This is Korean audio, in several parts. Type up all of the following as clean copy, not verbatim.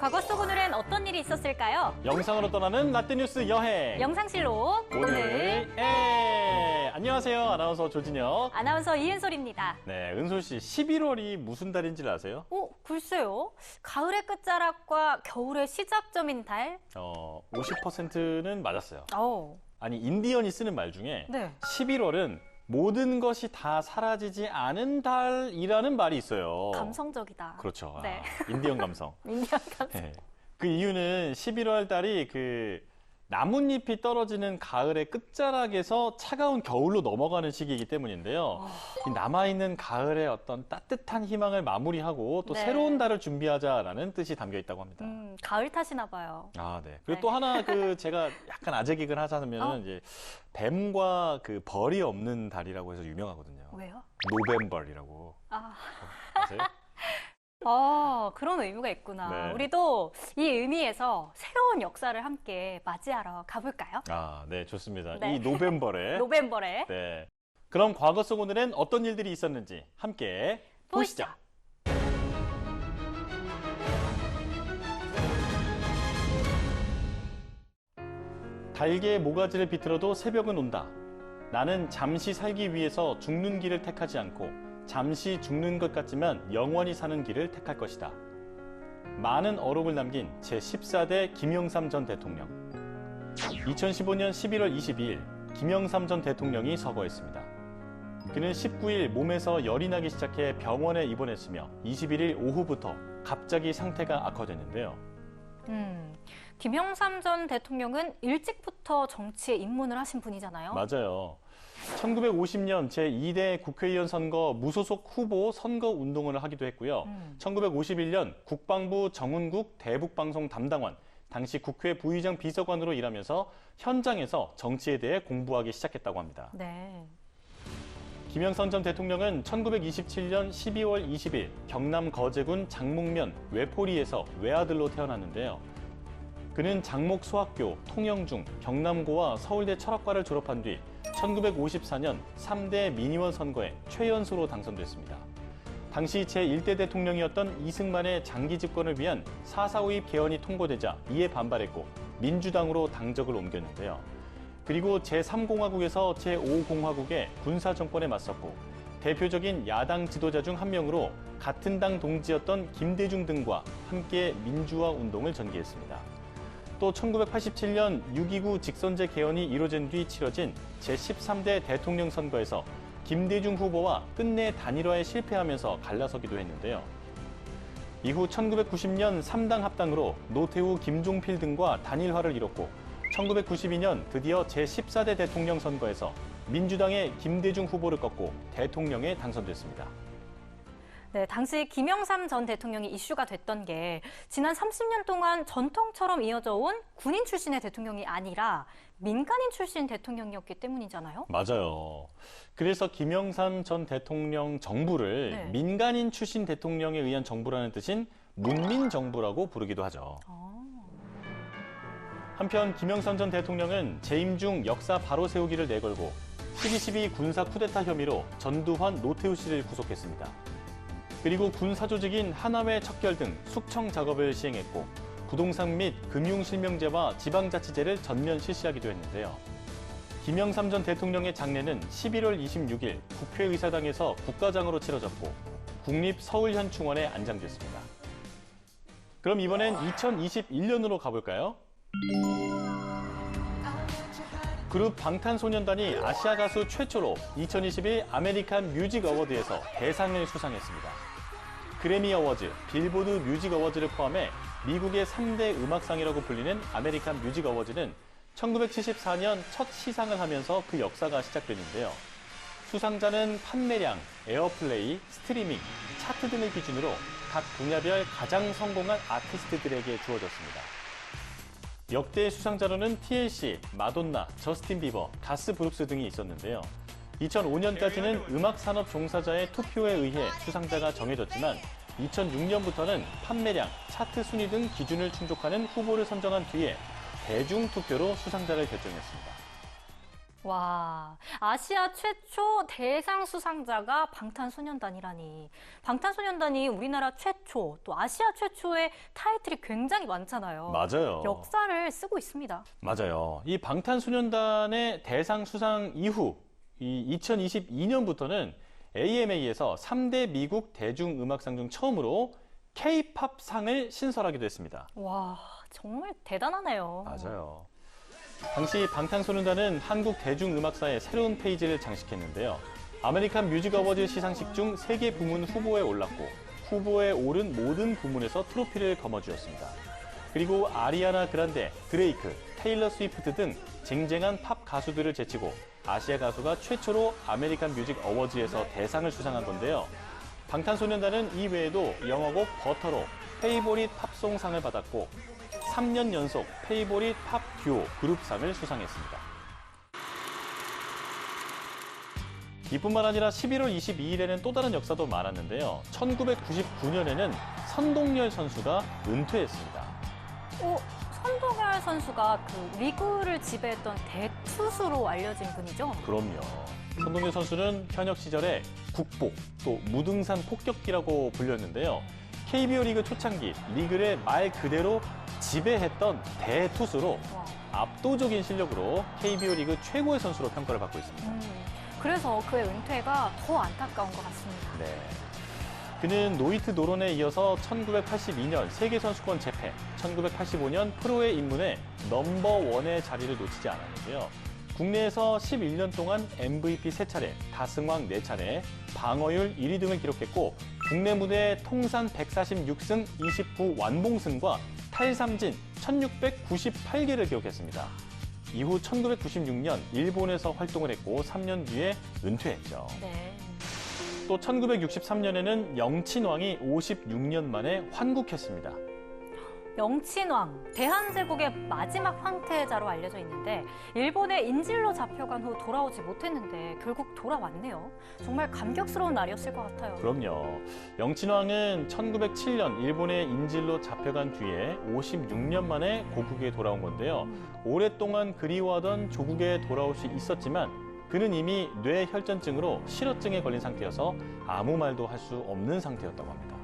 과거 속 오늘은 어떤 일이 있었을까요? 영상으로 떠나는 라떼뉴스 여행. 영상실로 오늘 안녕하세요. 아나운서 조진혁. 아나운서 이은솔입니다. 네, 은솔 씨, 11월이 무슨 달인지 아세요? 글쎄요. 가을의 끝자락과 겨울의 시작점인 달? 50%는 맞았어요. 오. 아니, 인디언이 쓰는 말 중에 네. 11월은 모든 것이 다 사라지지 않은 달이라는 말이 있어요. 감성적이다. 그렇죠. 네. 인디언 감성. 인디언 감성. 네. 그 이유는 11월 달이 나뭇잎이 떨어지는 가을의 끝자락에서 차가운 겨울로 넘어가는 시기이기 때문인데요. 이 남아있는 가을의 어떤 따뜻한 희망을 마무리하고 또 네. 새로운 달을 준비하자라는 뜻이 담겨 있다고 합니다. 가을 탓이나 봐요. 아, 네. 그리고 네. 또 하나 제가 약간 아재 개그를 하자면 이제 뱀과 벌이 없는 달이라고 해서 유명하거든요. 왜요? 노벤벌이라고. 아세요? 그런 의미가 있구나. 네. 우리도 이 의미에서 새로운 역사를 함께 맞이하러 가볼까요? 아, 네, 좋습니다. 네. 이 노벤벌에. 노벤벌에 네. 그럼 과거 속 오늘은 어떤 일들이 있었는지 함께 보시죠. 달개의 모가지를 비틀어도 새벽은 온다. 나는 잠시 살기 위해서 죽는 길을 택하지 않고 잠시 죽는 것 같지만 영원히 사는 길을 택할 것이다. 많은 어록을 남긴 제14대 김영삼 전 대통령. 2015년 11월 22일 김영삼 전 대통령이 서거했습니다. 그는 19일 몸에서 열이 나기 시작해 병원에 입원했으며 21일 오후부터 갑자기 상태가 악화됐는데요. 김영삼 전 대통령은 일찍부터 정치에 입문을 하신 분이잖아요. 맞아요. 1950년 제2대 국회의원 선거 무소속 후보 선거 운동을 하기도 했고요. 1951년 국방부 정운국 대북방송 담당관, 당시 국회 부의장 비서관으로 일하면서 현장에서 정치에 대해 공부하기 시작했다고 합니다. 네. 김영삼 전 대통령은 1927년 12월 20일 경남 거제군 장목면 외포리에서 외아들로 태어났는데요. 그는 장목소학교, 통영중, 경남고와 서울대 철학과를 졸업한 뒤 1954년 3대 민의원 선거에 최연소로 당선됐습니다. 당시 제1대 대통령이었던 이승만의 장기 집권을 위한 4.4 개헌이 통과되자 이에 반발했고 민주당으로 당적을 옮겼는데요. 그리고 제3공화국에서 제5공화국의 군사정권에 맞섰고 대표적인 야당 지도자 중 한 명으로 같은 당 동지였던 김대중 등과 함께 민주화 운동을 전개했습니다. 또 1987년 6.29 직선제 개헌이 이뤄진 뒤 치러진 제13대 대통령 선거에서 김대중 후보와 끝내 단일화에 실패하면서 갈라서기도 했는데요. 이후 1990년 3당 합당으로 노태우, 김종필 등과 단일화를 이뤘고 1992년 드디어 제14대 대통령 선거에서 민주당의 김대중 후보를 꺾고 대통령에 당선됐습니다. 네, 당시 김영삼 전 대통령이 이슈가 됐던 게 지난 30년 동안 전통처럼 이어져 온 군인 출신의 대통령이 아니라 민간인 출신 대통령이었기 때문이잖아요. 맞아요. 그래서 김영삼 전 대통령 정부를 민간인 출신 대통령에 의한 정부라는 뜻인 문민정부라고 부르기도 하죠. 한편 김영삼 전 대통령은 재임 중 역사 바로 세우기를 내걸고 12.12 군사 쿠데타 혐의로 전두환, 노태우 씨를 구속했습니다. 그리고 군사조직인 하나회 척결 등 숙청 작업을 시행했고 부동산 및 금융실명제와 지방자치제를 전면 실시하기도 했는데요. 김영삼 전 대통령의 장례는 11월 26일 국회의사당에서 국가장으로 치러졌고 국립서울현충원에 안장됐습니다. 그럼 이번엔 2021년으로 가볼까요? 그룹 방탄소년단이 아시아 가수 최초로 2021 아메리칸 뮤직 어워드에서 대상을 수상했습니다. 그래미 어워즈, 빌보드 뮤직 어워즈를 포함해 미국의 3대 음악상이라고 불리는 아메리칸 뮤직 어워즈는 1974년 첫 시상을 하면서 그 역사가 시작됐는데요. 수상자는 판매량, 에어플레이, 스트리밍, 차트 등을 기준으로 각 분야별 가장 성공한 아티스트들에게 주어졌습니다. 역대 수상자로는 TLC, 마돈나, 저스틴 비버, 가스 브룩스 등이 있었는데요. 2005년까지는 음악산업 종사자의 투표에 의해 수상자가 정해졌지만 2006년부터는 판매량, 차트 순위 등 기준을 충족하는 후보를 선정한 뒤에 대중투표로 수상자를 결정했습니다. 와, 아시아 최초 대상 수상자가 방탄소년단이라니. 방탄소년단이 우리나라 최초, 또 아시아 최초의 타이틀이 굉장히 많잖아요. 맞아요. 역사를 쓰고 있습니다. 맞아요. 이 방탄소년단의 대상 수상 이후 이 2022년부터는 AMA에서 3대 미국 대중음악상 중 처음으로 K-팝상을 신설하기도 했습니다. 와, 정말 대단하네요. 맞아요. 당시 방탄소년단은 한국 대중음악사의 새로운 페이지를 장식했는데요. 아메리칸 뮤직 어워즈 시상식 중 3개 부문 후보에 올랐고 후보에 오른 모든 부문에서 트로피를 거머쥐었습니다. 그리고 아리아나 그란데, 드레이크, 테일러 스위프트 등 쟁쟁한 팝 가수들을 제치고 아시아 가수가 최초로 아메리칸 뮤직 어워즈에서 대상을 수상한 건데요. 방탄소년단은 이 외에도 영어곡 버터로 페이보릿 팝송상을 받았고 3년 연속 페이보릿 팝 듀오 그룹상을 수상했습니다. 이뿐만 아니라 11월 22일에는 또 다른 역사도 많았는데요. 1999년에는 선동열 선수가 은퇴했습니다. 선동열 선수가 그 리그를 지배했던 대투수로 알려진 분이죠? 그럼요. 선동열 선수는 현역 시절에 국보, 또 무등산 폭격기라고 불렸는데요. KBO 리그 초창기 리그를 말 그대로 지배했던 대투수로 압도적인 실력으로 KBO 리그 최고의 선수로 평가를 받고 있습니다. 그래서 그의 은퇴가 더 안타까운 것 같습니다. 네. 그는 노이트 노론에 이어서 1982년 세계선수권 재패, 1985년 프로에 입문해 넘버원의 자리를 놓치지 않았는데요. 국내에서 11년 동안 MVP 3차례, 다승왕 4차례, 방어율 1위 등을 기록했고 국내 무대 통산 146승 29 완봉승과 탈삼진 1698개를 기록했습니다. 이후 1996년 일본에서 활동을 했고 3년 뒤에 은퇴했죠. 네. 또 1963년에는 영친왕이 56년 만에 환국했습니다. 영친왕, 대한제국의 마지막 황태자로 알려져 있는데 일본의 인질로 잡혀간 후 돌아오지 못했는데 결국 돌아왔네요. 정말 감격스러운 날이었을 것 같아요. 그럼요. 영친왕은 1907년 일본의 인질로 잡혀간 뒤에 56년 만에 고국에 돌아온 건데요. 오랫동안 그리워하던 조국에 돌아올 수 있었지만 그는 이미 뇌혈전증으로 실어증에 걸린 상태여서 아무 말도 할 수 없는 상태였다고 합니다.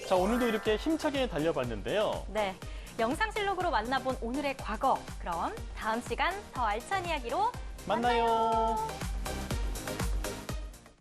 자, 오늘도 이렇게 힘차게 달려봤는데요. 네, 영상실록으로 만나본 오늘의 과거. 그럼 다음 시간 더 알찬 이야기로 만나요.